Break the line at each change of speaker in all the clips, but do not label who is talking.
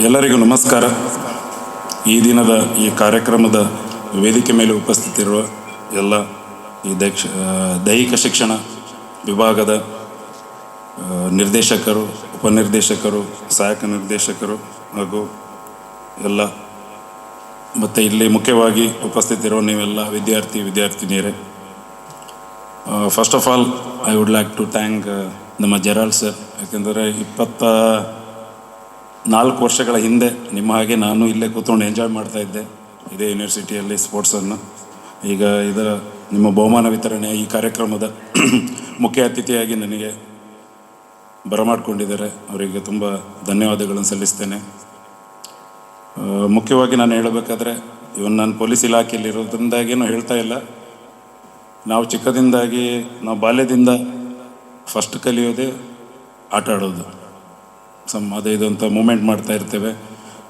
ಎಲ್ಲರಿಗೂ ನಮಸ್ಕಾರ. ಈ ದಿನದ ಈ ಕಾರ್ಯಕ್ರಮದ ವೇದಿಕೆ ಮೇಲೆ ಉಪಸ್ಥಿತಿರುವ ಎಲ್ಲ ಈ ದೈಹಿಕ ಶಿಕ್ಷಣ ವಿಭಾಗದ ನಿರ್ದೇಶಕರು, ಉಪನಿರ್ದೇಶಕರು, ಸಹಾಯಕ ನಿರ್ದೇಶಕರು ಹಾಗೂ ಎಲ್ಲ, ಮತ್ತು ಇಲ್ಲಿ ಮುಖ್ಯವಾಗಿ ಉಪಸ್ಥಿತಿರುವ ನೀವೆಲ್ಲ ವಿದ್ಯಾರ್ಥಿನಿಯರೇ, first of all I would like to thank ನಮ್ಮ ಜೆರಾಲ್ಡ್ ಸರ್. ಯಾಕೆಂದರೆ 24 ವರ್ಷಗಳ ಹಿಂದೆ ನಿಮ್ಮ ಹಾಗೆ ನಾನು ಇಲ್ಲೇ ಕೂತ್ಕೊಂಡು ಎಂಜಾಯ್ ಮಾಡ್ತಾಯಿದ್ದೆ ಇದೇ ಯೂನಿವರ್ಸಿಟಿಯಲ್ಲಿ ಸ್ಪೋರ್ಟ್ಸನ್ನು. ಈಗ ಇದರ ನಿಮ್ಮ ಬಹುಮಾನ ವಿತರಣೆ ಈ ಕಾರ್ಯಕ್ರಮದ ಮುಖ್ಯ ಅತಿಥಿಯಾಗಿ ನನಗೆ ಬರಮಾಡಿಕೊಂಡಿದ್ದಾರೆ. ಅವರಿಗೆ ತುಂಬ ಧನ್ಯವಾದಗಳನ್ನು ಸಲ್ಲಿಸ್ತೇನೆ. ಮುಖ್ಯವಾಗಿ ನಾನು ಹೇಳಬೇಕಾದ್ರೆ, ಇವನ್ ನಾನು ಪೊಲೀಸ್ ಇಲಾಖೆಯಲ್ಲಿರೋದ್ರಿಂದಾಗೇನು ಹೇಳ್ತಾ ಇಲ್ಲ, ನಾವು ಚಿಕ್ಕದಿಂದಾಗಿ ನಾವು ಬಾಲ್ಯದಿಂದ ಫಸ್ಟ್ ಕಲಿಯೋದೇ ಆಟ ಆಡೋದು, ಅದೇ ಇದು ಅಂತ ಮೂಮೆಂಟ್ ಮಾಡ್ತಾ ಇರ್ತೇವೆ.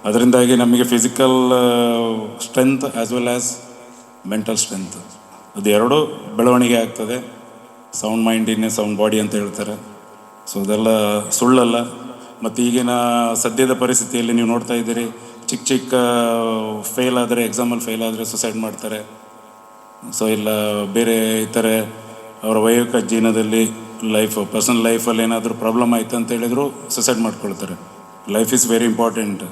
ಅದರಿಂದಾಗಿ ನಮಗೆ physical strength as well as mental strength ಅದು ಎರಡೂ ಬೆಳವಣಿಗೆ ಆಗ್ತದೆ. Sound mind in a sound body ಅಂತ ಹೇಳ್ತಾರೆ. ಸೊ ಅದೆಲ್ಲ ಸುಳ್ಳಲ್ಲ. ಮತ್ತು ಈಗಿನ ಸದ್ಯದ ಪರಿಸ್ಥಿತಿಯಲ್ಲಿ ನೀವು ನೋಡ್ತಾ ಇದ್ದೀರಿ, ಚಿಕ್ಕ ಫೇಲ್ ಆದರೆ, ಎಕ್ಸಾಮಲ್ಲಿ ಫೇಲ್ ಆದರೆ ಸುಸೈಡ್ ಮಾಡ್ತಾರೆ. ಸೊ ಇಲ್ಲ ಬೇರೆ ಇತರೆ ಅವರ ವೈಯಕ್ತಿಕ ಜೀವನದಲ್ಲಿ ಪರ್ಸನಲ್ ಲೈಫಲ್ಲಿ ಏನಾದರೂ ಪ್ರಾಬ್ಲಮ್ ಆಯಿತು ಅಂತ ಹೇಳಿದ್ರು ಸುಸೈಡ್ ಮಾಡ್ಕೊಳ್ತಾರೆ. Life is very important.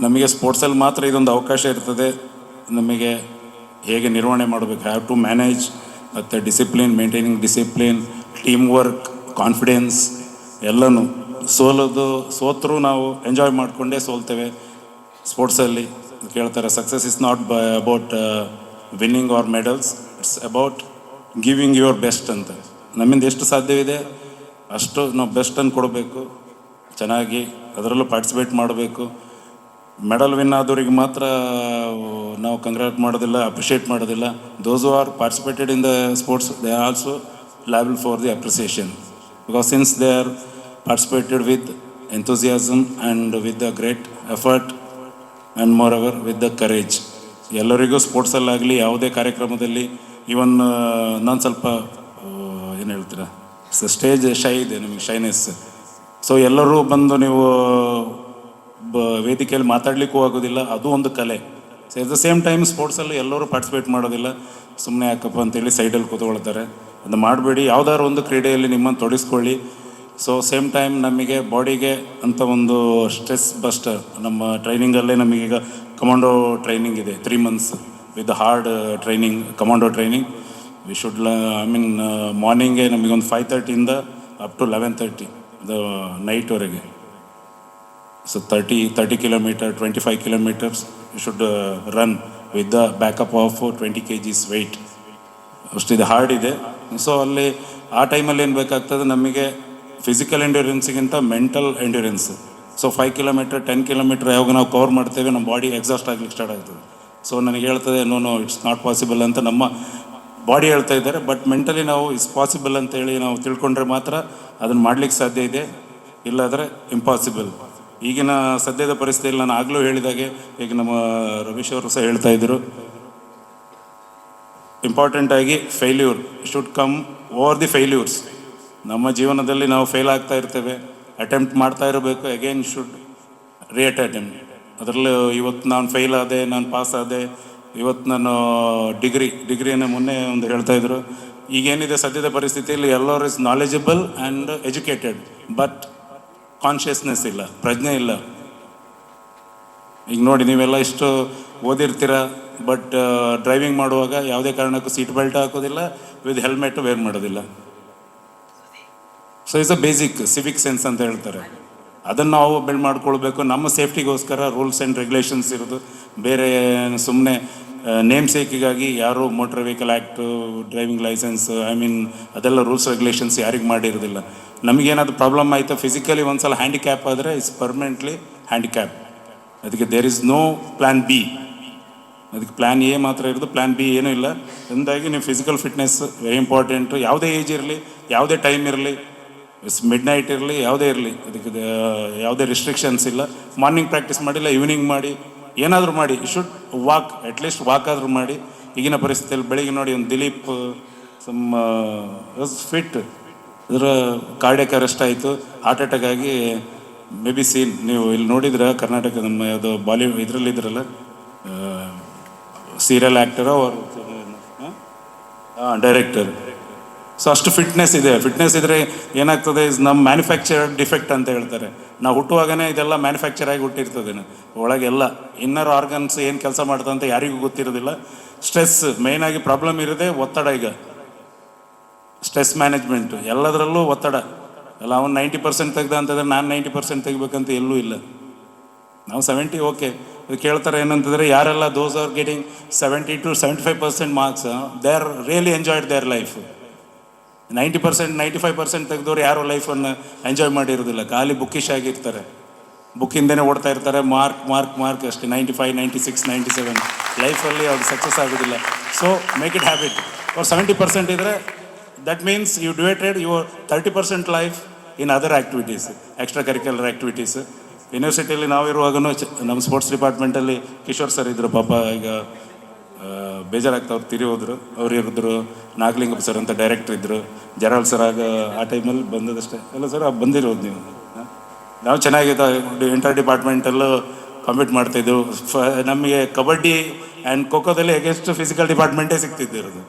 ನಮಗೆ ಸ್ಪೋರ್ಟ್ಸಲ್ಲಿ ಮಾತ್ರ ಇದೊಂದು ಅವಕಾಶ ಇರ್ತದೆ, ನಮಗೆ ಹೇಗೆ ನಿರ್ವಹಣೆ ಮಾಡಬೇಕು, ಹ್ಯಾವ್ ಟು ಮ್ಯಾನೇಜ್, ಮತ್ತು discipline, maintaining discipline, team work, confidence ಎಲ್ಲನೂ. ಸೋತರೂ ನಾವು ಎಂಜಾಯ್ ಮಾಡಿಕೊಂಡೇ ಸೋಲ್ತೇವೆ ಸ್ಪೋರ್ಟ್ಸಲ್ಲಿ. ಕೇಳ್ತಾರೆ, success is not about winning or medals, it's about giving your best ಅಂತ. ನಮ್ಮಿಂದ ಎಷ್ಟು ಸಾಧ್ಯವಿದೆ ಅಷ್ಟು ನಾವು ಬೆಸ್ಟನ್ನು ಕೊಡಬೇಕು, ಚೆನ್ನಾಗಿ ಅದರಲ್ಲೂ ಪಾರ್ಟಿಸಿಪೇಟ್ ಮಾಡಬೇಕು. ಮೆಡಲ್ ವಿನ್ ಆದವ್ರಿಗೆ ಮಾತ್ರ ನಾವು ಕಂಗ್ರ್ಯಾಟ್ ಮಾಡೋದಿಲ್ಲ, ಅಪ್ರಿಷಿಯೇಟ್ ಮಾಡೋದಿಲ್ಲ. Those who are participated in the sports, they are also liable for the appreciation, because since they are participated with enthusiasm and with the great effort and moreover with the courage. ಎಲ್ಲರಿಗೂ ಸ್ಪೋರ್ಟ್ಸಲ್ಲಾಗಲಿ ಯಾವುದೇ ಕಾರ್ಯಕ್ರಮದಲ್ಲಿ, even ನಾನು ಸ್ವಲ್ಪ ಏನು ಹೇಳ್ತೀರಾ, stage ಶೈ ಇದೆ, ನಿಮಗೆ shyness. So ಎಲ್ಲರೂ ಬಂದು ನೀವು ವೇದಿಕೆಯಲ್ಲಿ ಮಾತಾಡಲಿಕ್ಕೂ ಆಗೋದಿಲ್ಲ, ಅದು ಒಂದು ಕಲೆ. So at the same time ಸ್ಪೋರ್ಟ್ಸಲ್ಲಿ ಎಲ್ಲರೂ ಪಾರ್ಟಿಸಿಪೇಟ್ ಮಾಡೋದಿಲ್ಲ, ಸುಮ್ಮನೆ ಯಾಕಪ್ಪ ಅಂತೇಳಿ ಸೈಡಲ್ಲಿ ಕೂತ್ಕೊಳ್ತಾರೆ. ಅದು ಮಾಡಬೇಡಿ, ಯಾವುದಾದ್ರು ಒಂದು ಕ್ರೀಡೆಯಲ್ಲಿ ನಿಮ್ಮನ್ನು ತೊಡಗಿಸ್ಕೊಳ್ಳಿ. ಸೊ ಸೇಮ್ ಟೈಮ್ ನಮಗೆ ಬಾಡಿಗೆ ಅಂತ ಒಂದು ಸ್ಟ್ರೆಸ್ ಬಸ್ಟರ್, ನಮ್ಮ ಟ್ರೈನಿಂಗಲ್ಲೇ ನಮಗೀಗ ಕಮಾಂಡೋ ಟ್ರೈನಿಂಗ್ ಇದೆ, 3 months with hard training, commando training. We should ಮಾರ್ನಿಂಗೇ ನಮಗೊಂದು 5:30 ಅಪ್ ಟು 11:30 ಅದು ನೈಟ್ವರೆಗೆ. So 30 kilometers, 25 kilometers you should run with the backup of 20 kgs weight. ಅಷ್ಟಿದೆ, ಹಾರ್ಡ್ ಇದೆ. ಸೊ ಅಲ್ಲಿ ಆ ಟೈಮಲ್ಲಿ ಏನು ಬೇಕಾಗ್ತದೆ ನಮಗೆ, ಫಿಸಿಕಲ್ ಎಂಡ್ಯೂರೆನ್ಸಿಗಿಂತ mental endurance. So 5 kilometers, 10 kilometers ಯಾವಾಗ ನಾವು ಕವರ್ ಮಾಡ್ತೇವೆ, ನಮ್ಮ ಬಾಡಿ ಎಕ್ಸಾಸ್ಟ್ ಆಗಲಿಕ್ಕೆ ಸ್ಟಾರ್ಟ್ ಆಗ್ತದೆ. ಸೊ ನನಗೆ ಹೇಳ್ತದೆ, ನೋ ಇಟ್ಸ್ ನಾಟ್ ಪಾಸಿಬಲ್ ಅಂತ ನಮ್ಮ ಬಾಡಿ ಹೇಳ್ತಾ ಇದ್ದಾರೆ. ಬಟ್ ಮೆಂಟಲಿ ನಾವು ಇಟ್ಸ್ ಪಾಸಿಬಲ್ ಅಂತೇಳಿ ನಾವು ತಿಳ್ಕೊಂಡ್ರೆ ಮಾತ್ರ ಅದನ್ನು ಮಾಡಲಿಕ್ಕೆ ಸಾಧ್ಯ ಇದೆ, ಇಲ್ಲಾದರೆ ಇಂಪಾಸಿಬಲ್. ಈಗಿನ ಸದ್ಯದ ಪರಿಸ್ಥಿತಿಯಲ್ಲಿ ನಾನು ಆಗಲೂ ಹೇಳಿದಾಗೆ, ಈಗ ನಮ್ಮ ರವೀಶ್ ಅವರು ಸಹ ಹೇಳ್ತಾ ಇದ್ದರು, ಇಂಪಾರ್ಟೆಂಟಾಗಿ failure should come over the failures. ನಮ್ಮ ಜೀವನದಲ್ಲಿ ನಾವು ಫೇಲ್ ಆಗ್ತಾ ಇರ್ತೇವೆ, ಅಟೆಂಪ್ಟ್ ಮಾಡ್ತಾ ಇರಬೇಕು, ಅಗೇನ್ ಶುಡ್ ಅಟೆಂಪ್ಟ್. ಅದರಲ್ಲೂ ಇವತ್ತು ನಾನು ಫೇಲ್ ಆದೆ, ನಾನು ಪಾಸ್ ಆದೆ, ಇವತ್ತು ನಾನು ಡಿಗ್ರಿಯನ್ನು ಮೊನ್ನೆ ಒಂದು ಹೇಳ್ತಾಯಿದ್ರು. ಈಗೇನಿದೆ ಸದ್ಯದ ಪರಿಸ್ಥಿತಿಯಲ್ಲಿ, ಎಲ್ಲರೂ is knowledgeable and educated, but consciousness ಇಲ್ಲ, ಪ್ರಜ್ಞೆ ಇಲ್ಲ. ಈಗ ನೋಡಿ, ನೀವೆಲ್ಲ ಇಷ್ಟು ಓದಿರ್ತೀರ, ಬಟ್ ಡ್ರೈವಿಂಗ್ ಮಾಡುವಾಗ ಯಾವುದೇ ಕಾರಣಕ್ಕೂ ಸೀಟ್ ಬೆಲ್ಟ್ ಹಾಕೋದಿಲ್ಲ, ವಿತ್ ಹೆಲ್ಮೆಟ್ ವೇರ್ ಮಾಡೋದಿಲ್ಲ. So it's a basic Civic sense ಅಂತ ಹೇಳ್ತಾರೆ, ಅದನ್ನು ನಾವು ಬಿಲ್ಡ್ ಮಾಡ್ಕೊಳ್ಬೇಕು. ನಮ್ಮ ಸೇಫ್ಟಿಗೋಸ್ಕರ ರೂಲ್ಸ್ ಆ್ಯಂಡ್ ರೆಗ್ಯುಲೇಷನ್ಸ್ ಇರೋದು, ಬೇರೆ ಸುಮ್ಮನೆ ನೇಮ್ ಸೇಕಿಗಾಗಿ ಯಾರು motor vehicle act, driving licence, ಅದೆಲ್ಲ ರೂಲ್ಸ್ ರೆಗ್ಯುಲೇಷನ್ಸ್ ಯಾರಿಗೆ ಮಾಡಿರೋದಿಲ್ಲ. ನಮಗೇನಾದ್ರು ಪ್ರಾಬ್ಲಮ್ ಆಯಿತಾ, ಫಿಸಿಕಲಿ ಒಂದು ಸಲ ಹ್ಯಾಂಡಿಕ್ಯಾಪ್ ಆದರೆ ಇಟ್ಸ್ ಪರ್ಮನೆಂಟ್ಲಿ ಹ್ಯಾಂಡಿಕ್ಯಾಪ್. ಅದಕ್ಕೆ there is no plan B. ಅದಕ್ಕೆ ಪ್ಲ್ಯಾನ್ ಎ ಮಾತ್ರ ಇರೋದು, ಪ್ಲ್ಯಾನ್ ಬಿ ಏನೂ ಇಲ್ಲ. ಅಂದಾಗಿ ನೀವು ಫಿಸಿಕಲ್ ಫಿಟ್ನೆಸ್ ವೆರಿ ಇಂಪಾರ್ಟೆಂಟು. ಯಾವುದೇ ಏಜ್ ಇರಲಿ, ಯಾವುದೇ ಟೈಮ್ ಇರಲಿ, ಮಿಡ್ ನೈಟ್ ಇರಲಿ, ಯಾವುದೇ ಇರಲಿ, ಅದಕ್ಕೆ ಯಾವುದೇ ರಿಸ್ಟ್ರಿಕ್ಷನ್ಸ್ ಇಲ್ಲ. ಮಾರ್ನಿಂಗ್ ಪ್ರಾಕ್ಟೀಸ್ ಮಾಡಿಲ್ಲ, ಈವ್ನಿಂಗ್ ಮಾಡಿ, ಏನಾದರೂ ಮಾಡಿ, you should walk, at least walk ಆದರೂ ಮಾಡಿ. ಈಗಿನ ಪರಿಸ್ಥಿತಿಯಲ್ಲಿ ಬೆಳಿಗ್ಗೆ ನೋಡಿ, ಒಂದು ದಿಲೀಪ್ ಫಿಟ್, ಅದರ ಕಾರ್ಡಿಯಾಕ್ ಅರೆಸ್ಟ್ ಆಯಿತು, ಹಾರ್ಟ್ ಅಟ್ಯಾಕ್ ಆಗಿ ಮೇ ಬಿ ಸೀನ್ ನೀವು ಇಲ್ಲಿ ನೋಡಿದ್ರೆ ಕರ್ನಾಟಕ ನಮ್ಮ ಯಾವುದೋ ಬಾಲಿವುಡ್ ಇದರಲ್ಲಿ ಇದ್ರಲ್ಲ ಸೀರಿಯಲ್ ಆ್ಯಕ್ಟರ್ ಅವರು ಡೈರೆಕ್ಟರ್. ಸೊ ಅಷ್ಟು ಫಿಟ್ನೆಸ್ ಇದೆ. ಫಿಟ್ನೆಸ್ ಇದ್ದರೆ ಏನಾಗ್ತದೆ, ನಮ್ಮ ಮ್ಯಾನುಫ್ಯಾಕ್ಚರ್ಡ್ ಡಿಫೆಕ್ಟ್ ಅಂತ ಹೇಳ್ತಾರೆ. ನಾವು ಹುಟ್ಟುವಾಗನೇ ಇದೆಲ್ಲ ಮ್ಯಾನುಫ್ಯಾಕ್ಚರ್ ಆಗಿ ಹುಟ್ಟಿರ್ತದೆ. ಒಳಗೆಲ್ಲ ಇನ್ನರ್ ಆರ್ಗನ್ಸ್ ಏನು ಕೆಲಸ ಮಾಡ್ತದೆ ಅಂತ ಯಾರಿಗೂ ಗೊತ್ತಿರೋದಿಲ್ಲ. ಸ್ಟ್ರೆಸ್ ಮೇಯ್ನಾಗಿ ಪ್ರಾಬ್ಲಮ್ ಇರೋದೇ ಒತ್ತಡ. ಈಗ ಸ್ಟ್ರೆಸ್ ಮ್ಯಾನೇಜ್ಮೆಂಟು ಎಲ್ಲದರಲ್ಲೂ ಒತ್ತಡ. ಅಲ್ಲ ಅವ್ನು 90% ತೆಗ್ದ ಅಂತಂದರೆ ನಾನು 90% ತೆಗಿಬೇಕಂತ ಎಲ್ಲೂ ಇಲ್ಲ. ನಾವು 70 ಓಕೆ. ಇದು ಕೇಳ್ತಾರೆ ಏನಂತಂದರೆ ಯಾರೆಲ್ಲ those are getting 70 to 75% marks, they are really enjoyed their life. 90% 95% ತೆಗೆದವ್ರು ಯಾರು ಲೈಫನ್ನು ಎಂಜಾಯ್ ಮಾಡಿರೋದಿಲ್ಲ. ಖಾಲಿ ಬುಕ್ಕಿಶ್ ಆಗಿರ್ತಾರೆ, ಬುಕ್ಕಿಂದನೇ ಓಡ್ತಾ ಇರ್ತಾರೆ. ಮಾರ್ಕ್ ಮಾರ್ಕ್ ಮಾರ್ಕ್ ಅಷ್ಟೇ. 95, 96, 97 ಲೈಫಲ್ಲಿ ಅವ್ರಿಗೆ ಸಕ್ಸಸ್ ಆಗೋದಿಲ್ಲ. So make it habit. ಅವ್ರು 70% ಇದ್ದರೆ that means you divided your 30% life in other activities, extra curricular activities. ಯೂನಿವರ್ಸಿಟಿಯಲ್ಲಿ ನಾವಿರುವಾಗೂ ನಮ್ಮ ಸ್ಪೋರ್ಟ್ಸ್ ಡಿಪಾರ್ಟ್ಮೆಂಟಲ್ಲಿ ಕಿಶೋರ್ ಸರ್ ಇದ್ದರು. ಪಾಪ ಈಗ ಬೇಜಾರಾಗ್ತಾ ಅವ್ರು ತಿರಿ ಹೋದರು. ಅವ್ರು ಇರಿದ್ರು. ನಾಗಲಿಂಗಪ್ಪ ಸರ್ ಅಂತ ಡೈರೆಕ್ಟ್ರ್ ಇದ್ದರು. ಜರಾಲ್ ಸರ್ ಆಗ ಆ ಟೈಮಲ್ಲಿ ಬಂದದಷ್ಟೇ ಅಲ್ಲ ಸರ್, ಬಂದಿರೋದು ನೀವು. ನಾವು ಚೆನ್ನಾಗಿದೆ ಇಂಟರ್ ಡಿಪಾರ್ಟ್ಮೆಂಟಲ್ಲೂ ಕಾಂಪೀಟ್ ಮಾಡ್ತಾಯಿದ್ದೆವು. ನಮಗೆ ಕಬಡ್ಡಿ ಆ್ಯಂಡ್ ಖೋಖೋದಲ್ಲಿ ಅಗೇನ್ಸ್ಟ್ ಫಿಸಿಕಲ್ ಡಿಪಾರ್ಟ್ಮೆಂಟೇ ಸಿಗ್ತಿದ್ದಿರೋದು.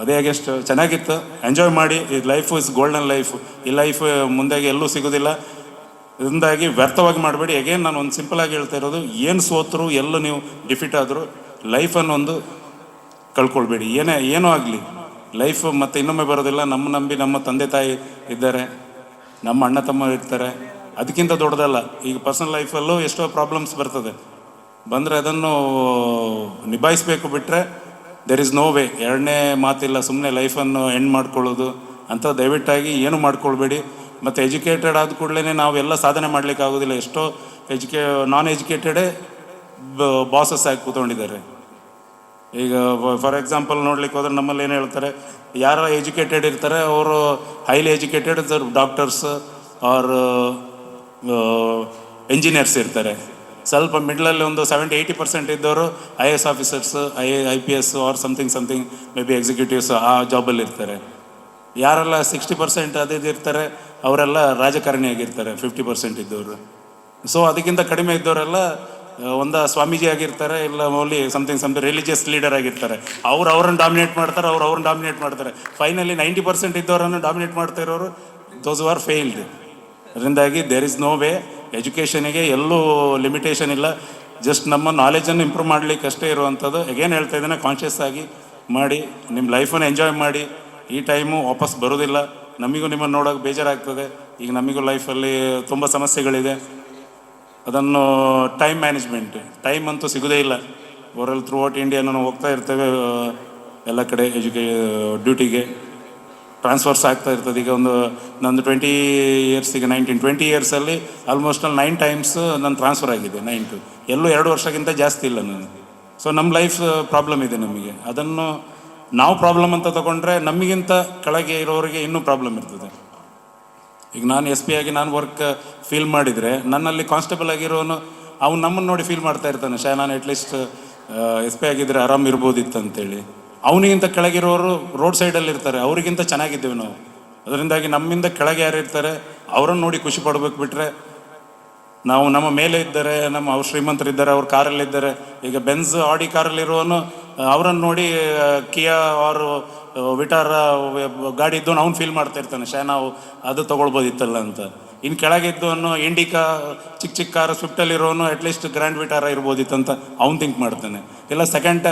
ಅದೇ ಅಗೇನ್ಸ್ಟ್ ಚೆನ್ನಾಗಿತ್ತು. ಎಂಜಾಯ್ ಮಾಡಿ. ಈ ಲೈಫು ಇಸ್ ಗೋಲ್ಡನ್ ಲೈಫ್. ಈ ಲೈಫ್ ಮುಂದಾಗಿ ಎಲ್ಲೂ ಸಿಗೋದಿಲ್ಲ. ಇದರಿಂದಾಗಿ ವ್ಯರ್ಥವಾಗಿ ಮಾಡಬೇಡಿ. ಅಗೇನ್ ನಾನು ಒಂದು ಸಿಂಪಲಾಗಿ ಹೇಳ್ತಾ ಇರೋದು, ಏನು ಸೋತರು ಎಲ್ಲೂ ನೀವು ಡಿಫೀಟ್ ಆದರೂ ಲೈಫನ್ನು ಒಂದು ಕಳ್ಕೊಳ್ಬೇಡಿ. ಏನೋ ಆಗಲಿ ಲೈಫ್ ಮತ್ತೆ ಇನ್ನೊಮ್ಮೆ ಬರೋದಿಲ್ಲ. ನಂಬಿ ನಮ್ಮ ತಂದೆ ತಾಯಿ ಇದ್ದಾರೆ, ನಮ್ಮ ಅಣ್ಣ ತಮ್ಮ ಇರ್ತಾರೆ. ಅದಕ್ಕಿಂತ ದೊಡ್ಡದಲ್ಲ. ಈಗ ಪರ್ಸನಲ್ ಲೈಫಲ್ಲೂ ಎಷ್ಟೋ ಪ್ರಾಬ್ಲಮ್ಸ್ ಬರ್ತದೆ. ಬಂದರೆ ಅದನ್ನು ನಿಭಾಯಿಸಬೇಕು. ಬಿಟ್ಟರೆ ದೆರ್ ಇಸ್ ನೋ ವೇ. ಎರಡನೇ ಮಾತಿಲ್ಲ. ಸುಮ್ಮನೆ ಲೈಫನ್ನು ಎಂಡ್ ಮಾಡ್ಕೊಳ್ಳೋದು ಅಂತ ದಯವಿಟ್ಟಾಗಿ ಏನು ಮಾಡ್ಕೊಳ್ಬೇಡಿ. ಮತ್ತು ಎಜುಕೇಟೆಡ್ ಆದ ಕೂಡಲೇ ನಾವೆಲ್ಲ ಸಾಧನೆ ಮಾಡಲಿಕ್ಕೆ ಆಗೋದಿಲ್ಲ. ಎಷ್ಟೋ ನಾನ್ ಎಜುಕೇಟೆಡೇ ಬಾಸಸ್ ಆಗಿ ಕೂತ್ಕೊಂಡಿದ್ದಾರೆ. ಈಗ ಫಾರ್ ಎಕ್ಸಾಂಪಲ್ ನೋಡ್ಲಿಕ್ಕೆ ಹೋದ್ರೆ ನಮ್ಮಲ್ಲಿ ಏನು ಹೇಳ್ತಾರೆ, ಯಾರು ಎಜುಕೇಟೆಡ್ ಇರ್ತಾರೆ ಅವರು highly educated doctors or engineers ಇರ್ತಾರೆ. ಸ್ವಲ್ಪ ಮಿಡ್ಲಲ್ಲಿ ಒಂದು 70-80% ಇದ್ದವರು IAS officers, IPS or something maybe executives ಆ ಜಾಬಲ್ಲಿ ಇರ್ತಾರೆ. ಯಾರೆಲ್ಲ 60% ಅದಿದ್ದು ಇರ್ತಾರೆ ಅವರೆಲ್ಲ ರಾಜಕಾರಣಿಯಾಗಿರ್ತಾರೆ. 50% ಇದ್ದವರು. ಸೊ ಅದಕ್ಕಿಂತ ಕಡಿಮೆ ಇದ್ದವರೆಲ್ಲ ಒಂದು ಸ್ವಾಮೀಜಿ ಆಗಿರ್ತಾರೆ, ಇಲ್ಲ ಮೌಲಿ ಸಮಥಿಂಗ್ ರಿಲಿಜಿಯಸ್ ಲೀಡರ್ ಆಗಿರ್ತಾರೆ. ಅವ್ರನ್ನ ಡಾಮಿನೇಟ್ ಮಾಡ್ತಾರೆ, ಅವ್ರನ್ನ ಡಾಮಿನೇಟ್ ಮಾಡ್ತಾರೆ. ಫೈನಲಿ 90% ಇದ್ದವರನ್ನು ಡಾಮಿನೇಟ್ ಮಾಡ್ತಾ ಇರೋರು ದೋಸ್ ಆರ್ ಫೇಲ್ಡ್. ಅದರಿಂದಾಗಿ ದೇರ್ ಇಸ್ ನೋ ವೇ. ಎಜುಕೇಷನಿಗೆ ಎಲ್ಲೂ ಲಿಮಿಟೇಷನ್ ಇಲ್ಲ. ಜಸ್ಟ್ ನಮ್ಮ ನಾಲೆಜನ್ನು ಇಂಪ್ರೂವ್ ಮಾಡಲಿಕ್ಕೆ ಅಷ್ಟೇ ಇರುವಂಥದ್ದು. ಅಗೇನ್ ಹೇಳ್ತಾ ಇದ್ದೇನೆ, ಕಾನ್ಷಿಯಸ್ ಆಗಿ ಮಾಡಿ, ನಿಮ್ಮ ಲೈಫನ್ನು ಎಂಜಾಯ್ ಮಾಡಿ. ಈ ಟೈಮು ವಾಪಸ್ ಬರೋದಿಲ್ಲ. ನಮಗೂ ನಿಮ್ಮನ್ನು ನೋಡೋಕೆ ಬೇಜಾರಾಗ್ತದೆ. ಈಗ ನಮಗೂ ಲೈಫಲ್ಲಿ ತುಂಬ ಸಮಸ್ಯೆಗಳಿದೆ. ಅದನ್ನು ಟೈಮ್ ಮ್ಯಾನೇಜ್ಮೆಂಟ್, ಟೈಮ್ ಅಂತೂ ಸಿಗೋದೇ ಇಲ್ಲ. ಓವರಲ್ಲಿ ಥ್ರೂ ಔಟ್ ಇಂಡಿಯಾ ನಾವು ಹೋಗ್ತಾ ಇರ್ತೇವೆ ಎಲ್ಲ ಕಡೆ. ಡ್ಯೂಟಿಗೆ ಟ್ರಾನ್ಸ್ಫರ್ಸ್ ಆಗ್ತಾ ಇರ್ತದೆ. ಈಗ ನಂದು 20 ಇಯರ್ಸಿಗೆ 20 ಇಯರ್ಸಲ್ಲಿ ಆಲ್ಮೋಸ್ಟ್ 9 ಟೈಮ್ಸ್ ನನ್ನ ಟ್ರಾನ್ಸ್ಫರ್ ಆಗಿದೆ. 9 ಎಲ್ಲೂ 2 ವರ್ಷಕ್ಕಿಂತ ಜಾಸ್ತಿ ಇಲ್ಲ ನಾನು. ಸೊ ನಮ್ಮ ಲೈಫ್ ಪ್ರಾಬ್ಲಮ್ ಇದೆ ನಮಗೆ. ಅದನ್ನು ನಾವು ಪ್ರಾಬ್ಲಮ್ ಅಂತ ತಗೊಂಡ್ರೆ ನಮಗಿಂತ ಕೆಳಗೆ ಇರೋರಿಗೆ ಇನ್ನೂ ಪ್ರಾಬ್ಲಮ್ ಇರ್ತದೆ. ಈಗ ನಾನು SP ಆಗಿ ನಾನು ವರ್ಕ್ ಫೀಲ್ ಮಾಡಿದರೆ ನನ್ನಲ್ಲಿ ಕಾನ್ಸ್ಟೇಬಲ್ ಆಗಿರೋನು ಅವ್ನು ನಮ್ಮನ್ನು ನೋಡಿ ಫೀಲ್ ಮಾಡ್ತಾ ಇರ್ತಾನೆ. ನಾನು ಅಟ್ಲೀಸ್ಟ್ SP ಆಗಿದ್ದರೆ ಆರಾಮ್ ಇರ್ಬೋದಿತ್ತು ಅಂತೇಳಿ. ಅವನಿಗಿಂತ ಕೆಳಗಿರೋರು ರೋಡ್ ಸೈಡಲ್ಲಿ ಇರ್ತಾರೆ, ಅವರಿಗಿಂತ ಚೆನ್ನಾಗಿದ್ದೇವೆ ನಾವು. ಅದರಿಂದಾಗಿ ನಮ್ಮಿಂದ ಕೆಳಗೆ ಯಾರು ಇರ್ತಾರೆ ಅವರನ್ನು ನೋಡಿ ಖುಷಿ ಪಡ್ಬೇಕು. ಬಿಟ್ಟರೆ ನಾವು ನಮ್ಮ ಮೇಲೆ ಇದ್ದಾರೆ, ಅವ್ರು ಶ್ರೀಮಂತರಿದ್ದಾರೆ, ಅವ್ರ ಕಾರಲ್ಲಿದ್ದಾರೆ. ಈಗ ಬೆನ್ಸ್ ಆಡಿ ಕಾರಲ್ಲಿರುವನು ಅವರನ್ನು ನೋಡಿ ಕಿಯಾ ಆರು ವಿಟಾರ ಗಾಡಿ ಇದ್ದು ಅವ್ನು ಫೀಲ್ ಮಾಡ್ತಾ ಇರ್ತಾನೆ, ನಾವು ಅದು ತೊಗೊಳ್ಬೋದಿತ್ತಲ್ಲ ಅಂತ. ಇನ್ನು ಕೆಳಗಿದ್ದವನು ಇಂಡಿಕಾ ಚಿಕ್ಕ ಕಾರು ಸ್ವಿಫ್ಟಲ್ಲಿರೋನು ಅಟ್ಲೀಸ್ಟ್ ಗ್ರ್ಯಾಂಡ್ ವಿಟಾರ ಇರ್ಬೋದಿತ್ತು ಅಂತ ಅವ್ನು ಥಿಂಕ್ ಮಾಡ್ತಾನೆ. ಇಲ್ಲ ಸೆಕೆಂಡ್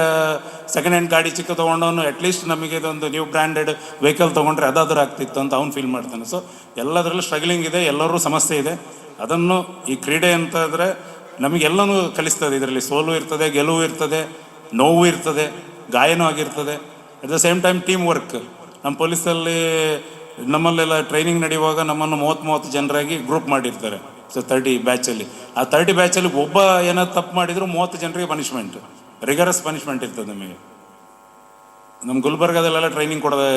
ಹ್ಯಾಂಡ್ ಗಾಡಿ ಚಿಕ್ಕ ತೊಗೊಂಡವನು ಅಟ್ಲೀಸ್ಟ್ ನಮಗೆ ಇದೊಂದು ನ್ಯೂ ಬ್ರ್ಯಾಂಡೆಡ್ ವೆಹಿಕಲ್ ತೊಗೊಂಡ್ರೆ ಅದಾದರೂ ಆಗ್ತಿತ್ತು ಅಂತ ಅವ್ನು ಫೀಲ್ ಮಾಡ್ತಾನೆ. ಸೊ ಎಲ್ಲದರಲ್ಲೂ ಸ್ಟ್ರಗ್ಲಿಂಗ್ ಇದೆ, ಎಲ್ಲರೂ ಸಮಸ್ಯೆ ಇದೆ. ಅದನ್ನು ಈ ಕ್ರೀಡೆ ಅಂತಂದರೆ ನಮಗೆಲ್ಲನೂ ಕಲಿಸ್ತದೆ. ಇದರಲ್ಲಿ ಸೋಲು ಇರ್ತದೆ, ಗೆಲುವು ಇರ್ತದೆ, ನೋವು ಇರ್ತದೆ, ಗಾಯನೂ ಆಗಿರ್ತದೆ. At the same time team work. ನಮ್ಮ ಪೊಲೀಸಲ್ಲಿ ನಮ್ಮಲ್ಲೆಲ್ಲ ಟ್ರೈನಿಂಗ್ ನಡೆಯುವಾಗ ನಮ್ಮನ್ನು 30 ಜನರಾಗಿ ಗ್ರೂಪ್ ಮಾಡಿರ್ತಾರೆ. ಸೊ 30 ಬ್ಯಾಚಲ್ಲಿ. ಆ 30 ಬ್ಯಾಚಲ್ಲಿ ಒಬ್ಬ ಏನಾದ್ರು ತಪ್ಪು ಮಾಡಿದ್ರು 30 ಜನರಿಗೆ ಪನಿಷ್ಮೆಂಟ್, ರಿಗರಸ್ ಪನಿಷ್ಮೆಂಟ್ ಇರ್ತದೆ ನಮಗೆ. ನಮ್ಮ ಗುಲ್ಬರ್ಗದಲ್ಲೆಲ್ಲ ಟ್ರೈನಿಂಗ್ ಕೊಡೋದು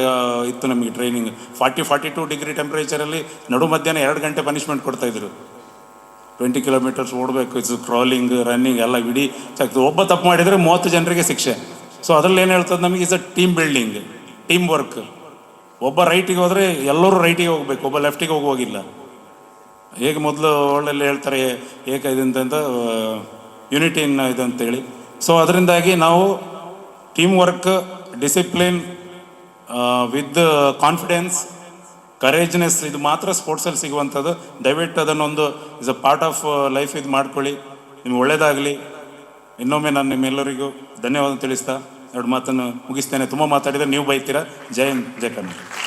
ಇತ್ತು ನಮಗೆ. ಟ್ರೈನಿಂಗ್ 42 ಡಿಗ್ರಿ ಟೆಂಪ್ರೇಚರಲ್ಲಿ ನಡು ಮಧ್ಯಾಹ್ನ 2 ಗಂಟೆ ಪನಿಷ್ಮೆಂಟ್ ಕೊಡ್ತಾಯಿದ್ರು. 20 ಕಿಲೋಮೀಟರ್ಸ್ ಓಡಬೇಕು. ಇಟ್ಸ್ ಕ್ರಾಲಿಂಗ್, ರನ್ನಿಂಗ್ ಎಲ್ಲ ಇಡೀ ಆಗ್ತದೆ. ಒಬ್ಬ ತಪ್ಪು ಮಾಡಿದರೆ 30 ಜನರಿಗೆ ಶಿಕ್ಷೆ. ಸೊ ಅದರಲ್ಲಿ ಏನು ಹೇಳ್ತದೆ ನಮಗೆ, is a team building, team work. ಒಬ್ಬ ರೈಟಿಗೆ ಹೋದರೆ ಎಲ್ಲರೂ ರೈಟಿಗೆ ಹೋಗ್ಬೇಕು, ಒಬ್ಬ ಲೆಫ್ಟಿಗೆ ಹೋಗುವಾಗಿಲ್ಲ. ಹೇಗೆ ಮೊದಲು ಒಳ್ಳೆಲ್ಲ ಹೇಳ್ತಾರೆ ಏಕ ಇದಂತ ಯುನಿಟಿನ್ ಇದು ಅಂತೇಳಿ. ಸೊ ಅದರಿಂದಾಗಿ ನಾವು team work, discipline, with confidence, courageness, ಇದು ಮಾತ್ರ ಸ್ಪೋರ್ಟ್ಸಲ್ಲಿ ಸಿಗುವಂಥದ್ದು. ದಯವಿಟ್ಟು ಅದನ್ನೊಂದು is a part of life ಇದು ಮಾಡ್ಕೊಳ್ಳಿ. ನಿಮ್ಗೆ ಒಳ್ಳೆಯದಾಗಲಿ. ಇನ್ನೊಮ್ಮೆ ನಾನು ನಿಮ್ಮೆಲ್ಲರಿಗೂ ಧನ್ಯವಾದ ತಿಳಿಸ್ತಾ ಎರಡು ಮಾತನ್ನು ಮುಗಿಸ್ತೇನೆ. ತುಂಬ ಮಾತಾಡಿದರೆ ನೀವು ಬೈತೀರಾ. ಜೈ ಹಿಂದ್, ಜೈ ಕರ್ನಾಟಕ.